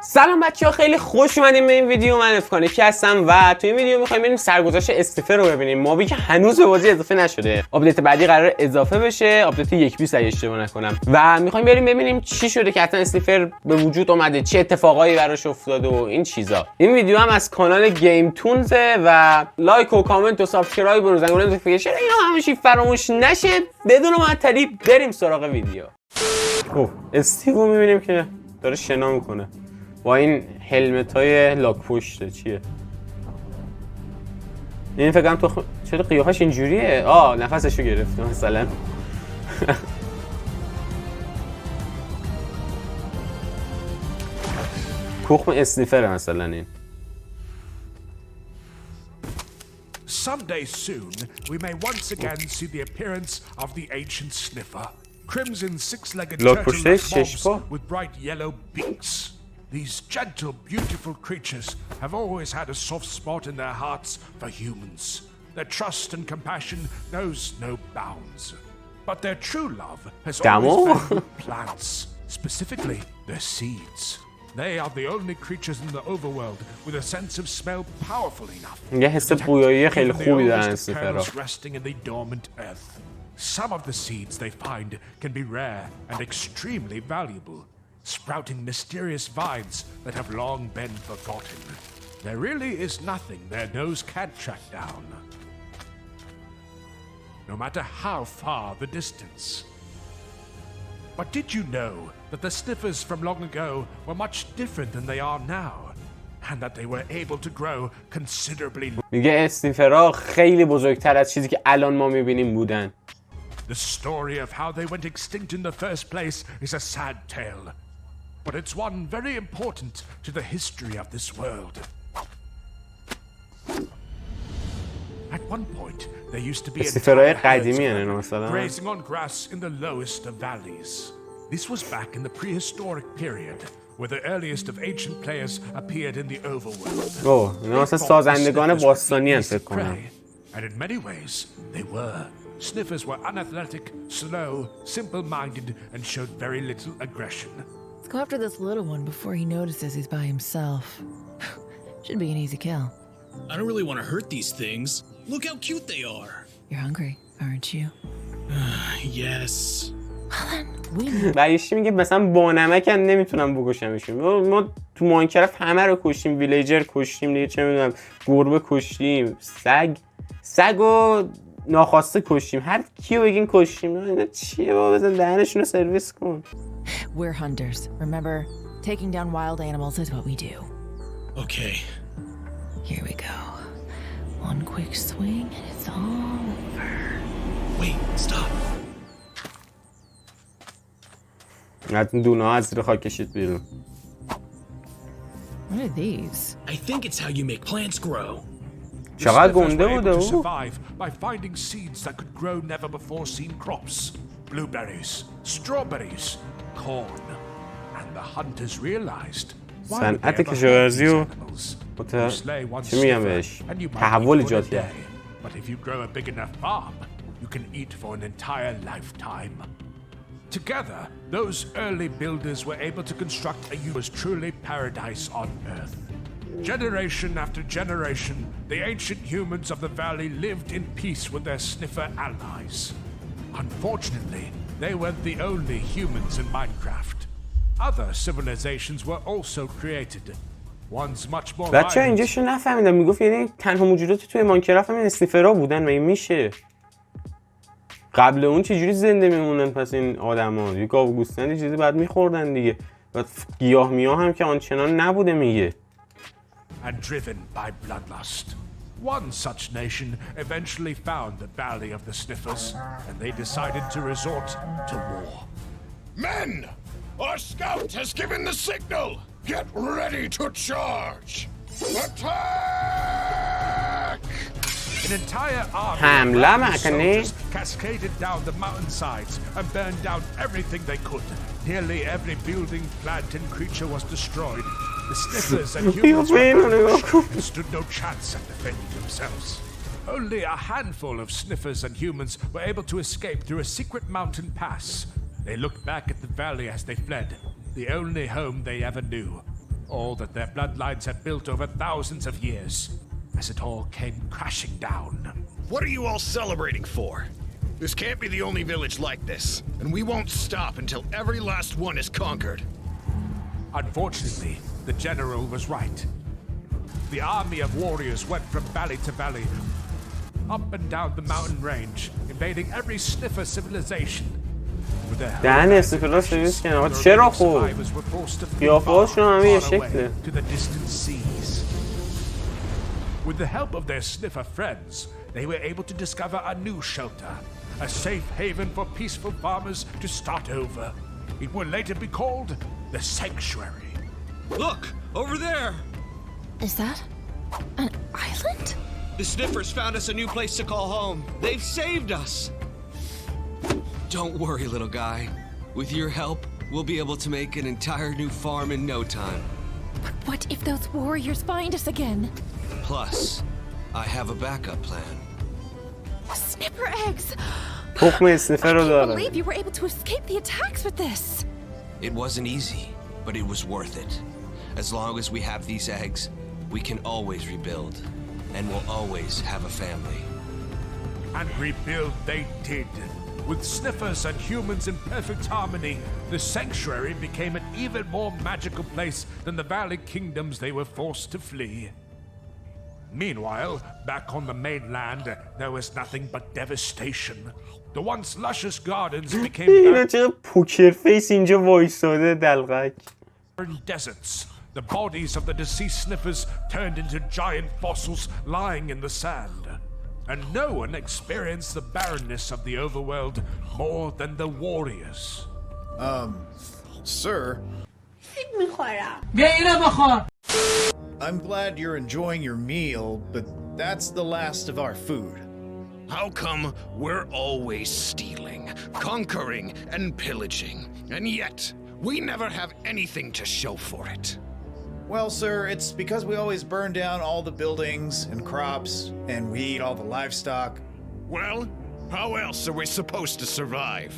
سلام بچه‌ها، خیلی خوش اومدین به این ویدیو. من fkaneki هستم و توی این ویدیو می‌خوایم بریم سرگذشت اسنیفر رو ببینیم. مابی که هنوز به بازی اضافه نشده. آپدیت بعدی قرار اضافه بشه، آپدیت 1.20 اگه اشتباه نکنم. و می‌خوایم بریم ببینیم چی شده که حتما اسنیفر به وجود اومده، چه اتفاقایی براش افتاده و این چیزا. این ویدیو هم از کانال گیم تونزه و لایک و کامنت و سابسکرایب و زنگوله نوتیفیکیشن اینا همه چی فراموش نشه. بدون معطلی بریم سراغ ویدیو. اوه، استیو می‌بینیم که داره شنا می‌کنه. با این هلمت های لاک پشته چیه؟ این فکر کنم تو چرا قیافش اینجوریه؟ نفسشو گرفته مثلا. تخم اسنیفر مثلا این. Someday soon, we may once again see the appearance of the ancient sniffer. Crimson six-legged turtle-like mobs with bright yellow beaks. These gentle, beautiful creatures have always had a soft spot in their hearts for humans. Their trust and compassion knows no bounds. But their true love has always found with plants, specifically their seeds. They are the only creatures in the overworld with a sense of smell powerful enough to detect even the oldest pearls resting in the dormant earth. Some of the seeds they find can be rare and extremely valuable, sprouting mysterious vines that have long been forgotten. There really is nothing their nose can't track down, no matter how far the distance. But did you know that the sniffers from long ago were much different than they are now, and that they were able to grow considerably? میگه اسنیفرها خیلی بزرگتر از چیزی که الان ما میبینیم بودن. The story of how they went extinct in the first place is a sad tale, but it's one very important to the history of this world. At one point, there used to be entire herds grazing on grass in the lowest of valleys. This was back in the prehistoric period, where the earliest of ancient players appeared in the overworld. And in many ways, they were. Sniffers were unathletic, slow, simple-minded, and showed very little aggression. Let's go after this little one before he notices he's by himself. Should be an easy kill. I don't really want to hurt these things. Look how cute they are. You're hungry, aren't you? Yes. بعدش میگه مثلا با نمک نمیتونم بکشمشون. ما تو ماینکرفت همه رو کشتیم، ویلیجر کشتیم دیگه، چه میدونم گربه کشتیم، سگ و ناخواسته کشتیم، هر کیو بگین کشتیم. اینا چیه بابا؟ بزن دهنشون رو سرویس کن. We're hunters. Remember, taking down wild animals is what we do. Okay. Here we go. One quick swing and it's all over. Wait, stop. دونه ها از زیر خاک کشید بیرون. What are these? I think it's how you make plants grow. چقدر گنده بوده او. Survive by finding seeds that could grow never before seen crops, blueberries, strawberries, corn, and the hunters realized صنعت کشاورزی و چی میگم بهش تحول ایجاد کرد. But if you grow a big enough farm, you can eat for an entire lifetime. Together, those early builders were able to construct a truly paradise on Earth. Generation after generation, the ancient humans of the valley lived in peace with their sniffer allies. Unfortunately, they weren't the only humans in Minecraft. Other civilizations were also created. One's much more violent. بچه‌ها اینجاشو نفهمیدم. میگفت یعنی تنها موجودات توی ماینکرافت همین اسنیفرها بودن. مگه میشه؟ قبل اون چجوری زنده میمونن پس این آدما؟ یه گاو گوسفند چیزی بعد میخوردن دیگه. بعد گیاه میاه هم که آنچنان نبوده میگه. And driven by bloodlust. One such nation eventually found the Valley of the Sniffers, and they decided to resort to war. Men! Our scout has given the signal! Get ready to charge! Attack! An entire army of soldiers cascaded down the mountainsides and burned down everything they could. Nearly every building, plant, and creature was destroyed. The sniffers and humans were pushed and stood no chance at defending themselves. Only a handful of sniffers and humans were able to escape through a secret mountain pass. They looked back at the valley as they fled, the only home they ever knew. all that their bloodlines had built over thousands of years, as it all came crashing down. What are you all celebrating for? This can't be the only village like this, and we won't stop until every last one is conquered. Unfortunately, the general was right. The army of warriors went from valley to valley, up and down the mountain range, invading every sniffer civilization. With their دهن اسنیفر سرویس کنه. آقا چرا خب قیافه‌هاشون همه یه شکله. to the distant seas. With the help of their sniffer friends, they were able to discover a new shelter, a safe haven for peaceful farmers to start over. It would later be called the Sanctuary. Look, over there! Is that an island? The Sniffers found us a new place to call home. They've saved us! Don't worry, little guy. With your help, we'll be able to make an entire new farm in no time. But what if those warriors find us again? Plus, I have a backup plan. Sniffer eggs! تخم اسنیفر رو I can't داره. believe you were able to escape the attacks with this. It wasn't easy, but it was worth it. As long as we have these eggs, we can always rebuild, and we'll always have a family. And rebuild they did. With sniffers and humans in perfect harmony, the Sanctuary became an even more magical place than the valley kingdoms they were forced to flee. Meanwhile, back on the mainland, there was nothing but devastation. The once luscious gardens became اینا چقدر پوکر فیس اینجا وایساده دلغک. barren deserts. The bodies of the deceased sniffers turned into giant fossils lying in the sand. And no one experienced the barrenness of the overworld more than the warriors. Sir, I'm glad you're enjoying your meal, but that's the last of our food. How come we're always stealing, conquering, and pillaging, and yet we never have anything to show for it? Well, sir, it's because we always burn down all the buildings and crops, and we eat all the livestock. Well, how else are we supposed to survive?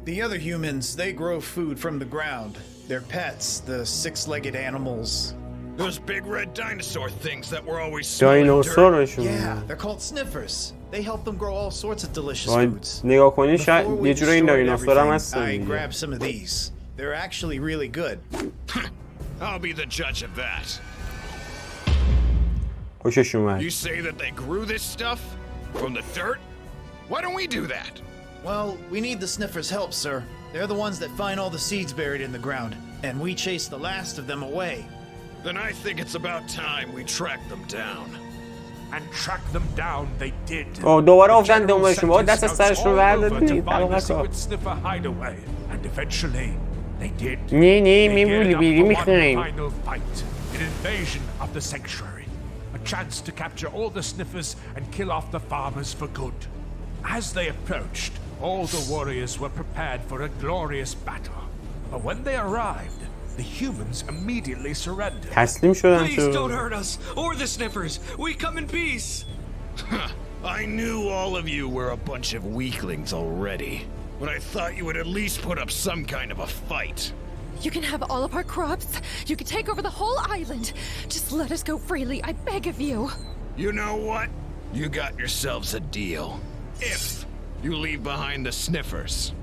The other humans, they grow food from the ground. Their pets, the six-legged animals. Those big red dinosaur things that were always smelling dirt. دایناسورشون. Yeah, they're called sniffers. They help them grow all sorts of delicious وای، foods. نگاه کنی Before شاید we یه جورایی این destroyed دایناسور هم everything, هستن I دیگه. grabbed some of these. They're actually really good. I'll be the judge of that. خوشش اومد. You say that they grew this stuff from the dirt? Why don't we do that? Well, we need the sniffers' help, sir. They're the ones that find all the seeds buried in the ground, and we chase the last of them away. Then I think it's about time we track them down. And track them down they did. دوباره The افتادن general دنبالشون. بابا sent دست his از سرشون scouts all بردار over to دیگه. find the طلقت ها. secret sniffer hideaway, and eventually they did. نه نه They میبولی geared up بیری for one میخوایم. final fight, an invasion of the Sanctuary, a chance to capture all the sniffers and kill off the farmers for good. As they approached, all the warriors were prepared for a glorious battle. But when they arrived, the humans immediately surrendered. تسلیم شدن Please don't شد. hurt us, or the Sniffers. We come in peace. I knew all of you were a bunch of weaklings already, but I thought you would at least put up some kind of a fight. You can have all of our crops. You can take over the whole island. Just let us go freely, I beg of you. You know what? You got yourselves a deal. If you leave behind the sniffers.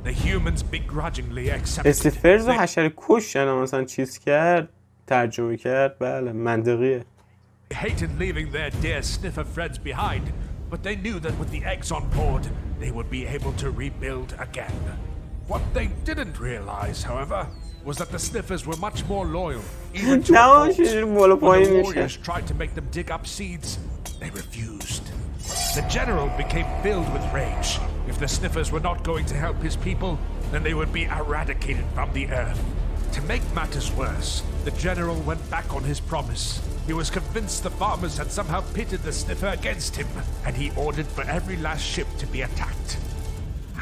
The humans begrudgingly accepted. اسنیفرز و حشره کش یعنی مثلا چیز کرد ترجمه کرد. بله منطقیه. They hated leaving their dear sniffer friends behind, but they knew that with the eggs on board, they would be able to rebuild again. What they didn't realize, however, was that the sniffers were much more loyal, even to a تمام fault. چجوری بالا When پایین the میشه. warriors tried to make them dig up seeds, they refused. The general became filled with rage. If the sniffers were not going to help his people, then they would be eradicated from the earth. To make matters worse, the general went back on his promise. He was convinced the farmers had somehow pitted the sniffer against him, and he ordered for every last ship to be attacked.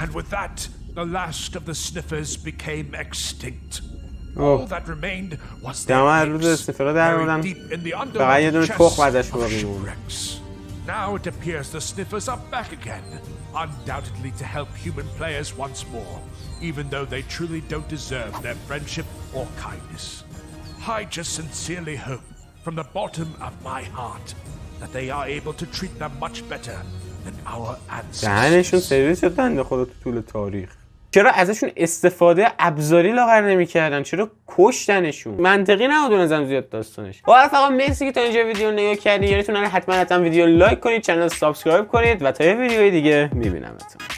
And with that, the last of the sniffers became extinct. All that remained was their دم هر روز apes, استفاده در buried بودن. deep in the فقط یه دونه underwater تخم chests ازش of باقی موند. shipwrecks. Now it appears the sniffers are back again, undoubtedly to help human players once more, even though they truly don't deserve their friendship or kindness. I just sincerely hope from the bottom of my heart that they are able to treat them much better than our دهنشون ancestors. سرویس شد بنده خدا تو طول تاریخ. چرا ازشون استفاده ابزاری لاغر نمی‌کردن؟ چرا کشتنشون؟ منطقی نبود به نظرم زیاد داستانش. با رفقا مرسی که تا اینجا ویدیو نگاه کردین. یادتون نره حتما ویدیو لایک کنید، چنل سابسکرایب کنید و تا یه ویدیوی دیگه می‌بینمتون.